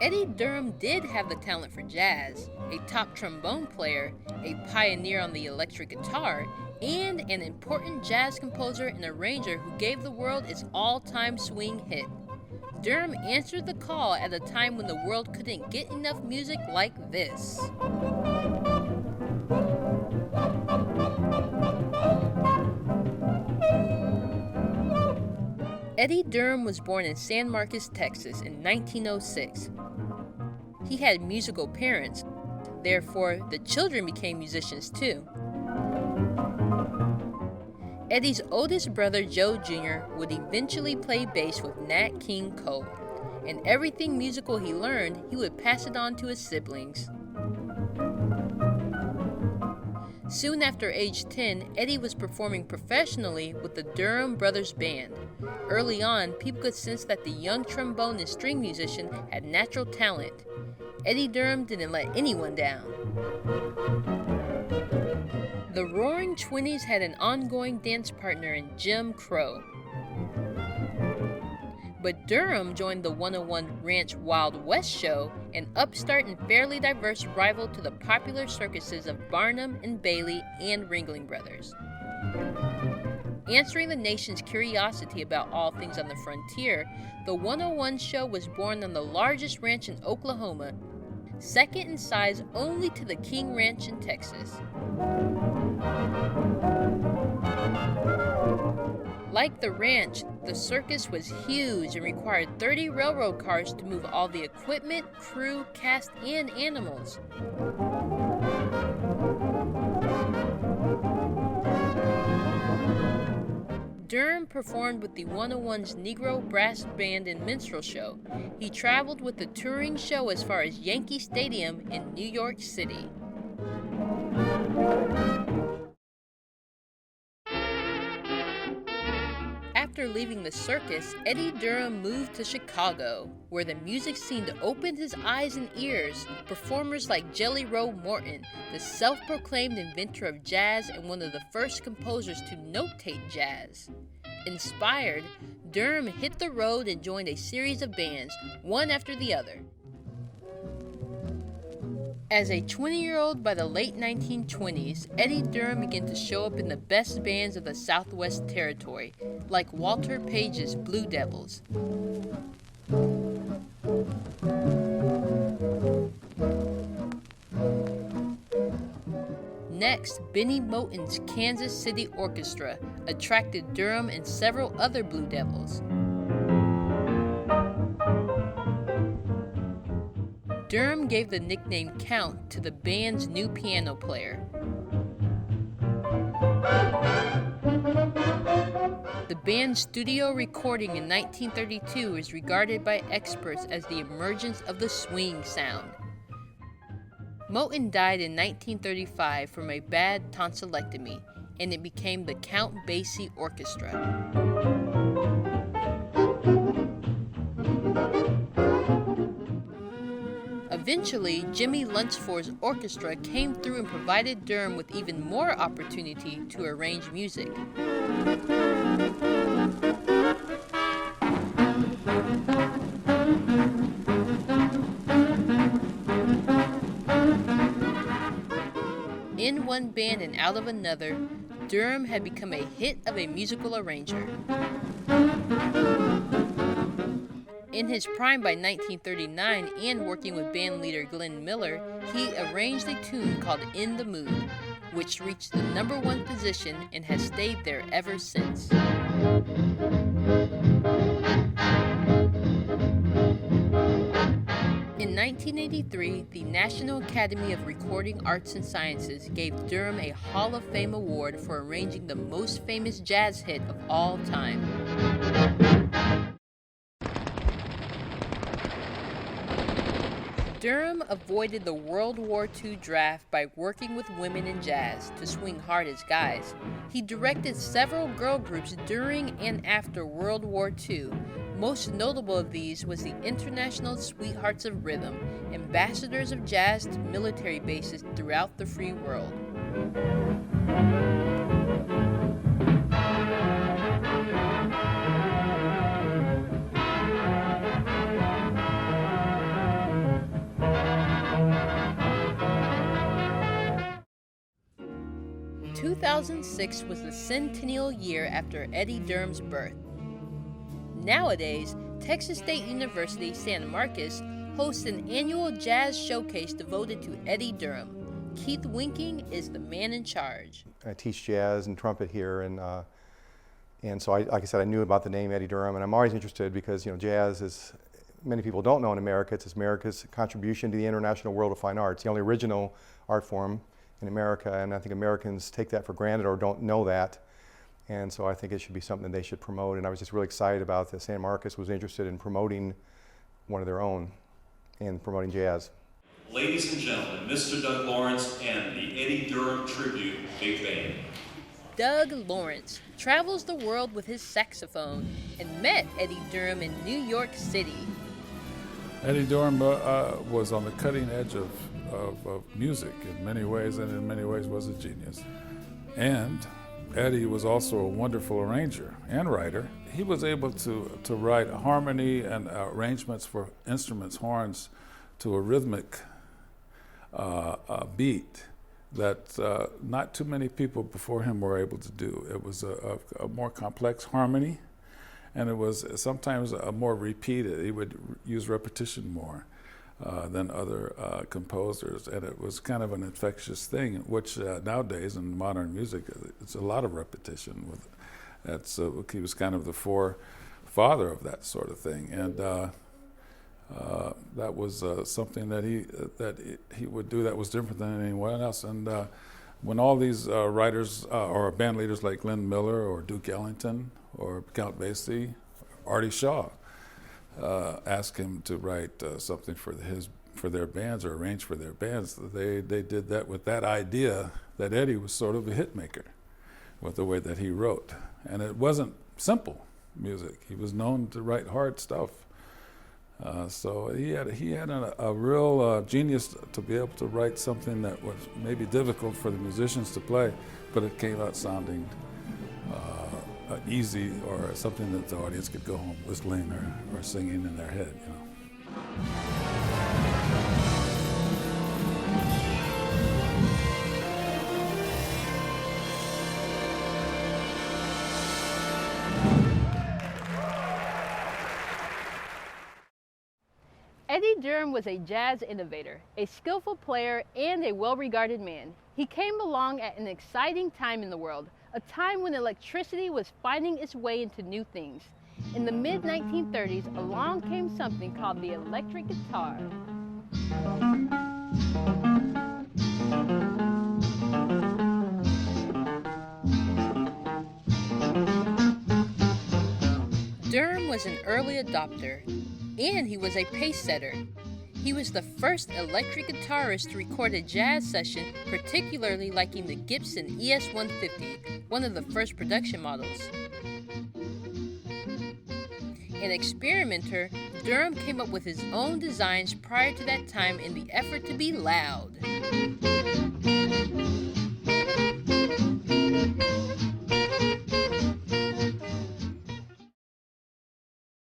Eddie Durham did have the talent for jazz, a top trombone player, a pioneer on the electric guitar, and an important jazz composer and arranger who gave the world its all-time swing hit. Durham answered the call at a time when the world couldn't get enough music like this. Eddie Durham was born in San Marcos, Texas in 1906. He had musical parents, therefore the children became musicians too. Eddie's oldest brother, Joe Jr., would eventually play bass with Nat King Cole, and everything musical he learned, he would pass it on to his siblings. Soon after age 10, Eddie was performing professionally with the Durham Brothers Band. Early on, people could sense that the young trombone and string musician had natural talent. Eddie Durham didn't let anyone down. The Roaring Twenties had an ongoing dance partner in Jim Crow. But Durham joined the 101 Ranch Wild West show, an upstart and fairly diverse rival to the popular circuses of Barnum and Bailey and Ringling Brothers. Answering the nation's curiosity about all things on the frontier, the 101 show was born on the largest ranch in Oklahoma, second in size only to the King Ranch in Texas. Like the ranch, the circus was huge and required 30 railroad cars to move all the equipment, crew, cast, and animals. Durham performed with the 101's Negro Brass Band and Minstrel Show. He traveled with the touring show as far as Yankee Stadium in New York City. After leaving the circus, Eddie Durham moved to Chicago, where the music scene opened his eyes and ears. Performers like Jelly Roll Morton, the self-proclaimed inventor of jazz and one of the first composers to notate jazz. Inspired, Durham hit the road and joined a series of bands, one after the other. As a 20-year-old by the late 1920s, Eddie Durham began to show up in the best bands of the Southwest Territory, like Walter Page's Blue Devils. Next, Benny Moten's Kansas City Orchestra attracted Durham and several other Blue Devils. Durham gave the nickname Count to the band's new piano player. The band's studio recording in 1932 is regarded by experts as the emergence of the swing sound. Moten died in 1935 from a bad tonsillectomy, and it became the Count Basie Orchestra. Eventually, Jimmy Lunceford's orchestra came through and provided Durham with even more opportunity to arrange music. In one band and out of another, Durham had become a hit of a musical arranger. In his prime by 1939 and working with band leader Glenn Miller, he arranged a tune called In the Mood, which reached the #1 position and has stayed there ever since. In 1983, the National Academy of Recording Arts and Sciences gave Durham a Hall of Fame award for arranging the most famous jazz hit of all time. Durham avoided the World War II draft by working with women in jazz to swing hard as guys. He directed several girl groups during and after World War II. Most notable of these was the International Sweethearts of Rhythm, ambassadors of jazz to military bases throughout the free world. 2006 was the centennial year after Eddie Durham's birth. Nowadays, Texas State University San Marcos hosts an annual jazz showcase devoted to Eddie Durham. Keith Winking is the man in charge. I teach jazz and trumpet here, and so like I said, I knew about the name Eddie Durham, and I'm always interested because jazz is, many people don't know in America, it's America's contribution to the international world of fine arts, the only original art form in America, and I think Americans take that for granted or don't know that, and so I think it should be something they should promote. And I was just really excited about that San Marcos was interested in promoting one of their own and promoting jazz. Ladies and gentlemen, Mr. Doug Lawrence and the Eddie Durham Tribute Big Band. Doug Lawrence travels the world with his saxophone and met Eddie Durham in New York City. Eddie Durham was on the cutting edge of music in many ways, and in many ways was a genius. And Eddie was also a wonderful arranger and writer. He was able to write harmony and arrangements for instruments, horns, to a rhythmic beat that not too many people before him were able to do. It was a more complex harmony, and it was sometimes a more repeated. He would use repetition more than other composers, and it was kind of an infectious thing, which nowadays in modern music, it's a lot of repetition. He was kind of the forefather of that sort of thing, and that was something that he would do that was different than anyone else. And when all these writers or band leaders like Glenn Miller or Duke Ellington or Count Basie, Artie Shaw, asked him to write something for their bands or arrange for their bands, they did that with that idea that Eddie was sort of a hit maker with the way that he wrote. And it wasn't simple music. He was known to write hard stuff. So he had a real genius to be able to write something that was maybe difficult for the musicians to play, but it came out sounding easy, or something that the audience could go home whistling or singing in their head. Eddie Durham was a jazz innovator, a skillful player, and a well-regarded man. He came along at an exciting time in the world, a time when electricity was finding its way into new things. In the mid-1930s, along came something called the electric guitar. Durham was an early adopter, and he was a pace setter. He was the first electric guitarist to record a jazz session, particularly liking the Gibson ES-150, one of the first production models. An experimenter, Durham came up with his own designs prior to that time in the effort to be loud.